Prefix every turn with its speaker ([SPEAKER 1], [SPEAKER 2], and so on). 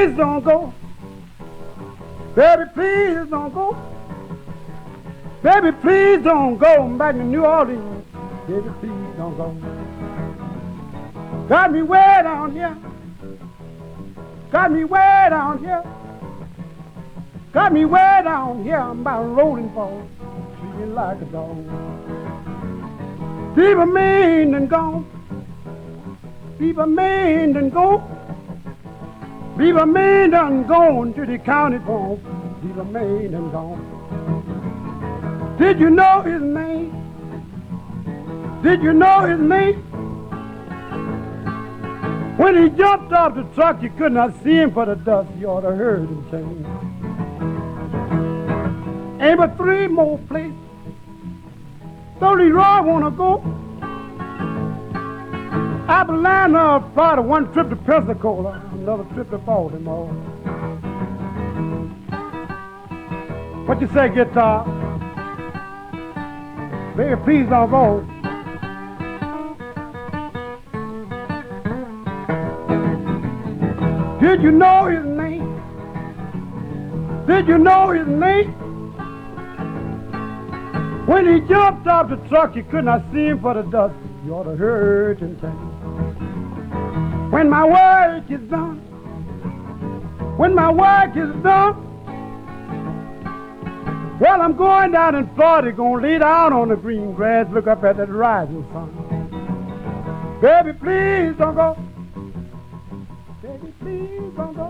[SPEAKER 1] please don't go. Baby, please don't go. Baby, please don't go back to New Orleans. Baby, please don't go. Got me way down here. Got me way down here. Got me way down here. I'm about rolling for treating like a dog. People mean and gone. People mean and gone. People mean and gone to the county phone. People mean and gone. Did you know his name? Did you know his name? When he jumped off the truck, you could not see him for the dust. You ought to heard him sing. Ain't but 3 more places. Don't Leroy wanna go? Abilene, Florida, 1 trip to Pensacola, another trip to Baltimore. What you say, guitar? Baby, please don't go. Did you know his name? Did you know his name? When he jumped off the truck, you could not see him for the dust. You ought to heard him sing. When my work is done, when my work is done, well, I'm going down in Florida, gonna lay down on the green grass, look up at that rising sun. Baby, please don't go. Baby, please don't go.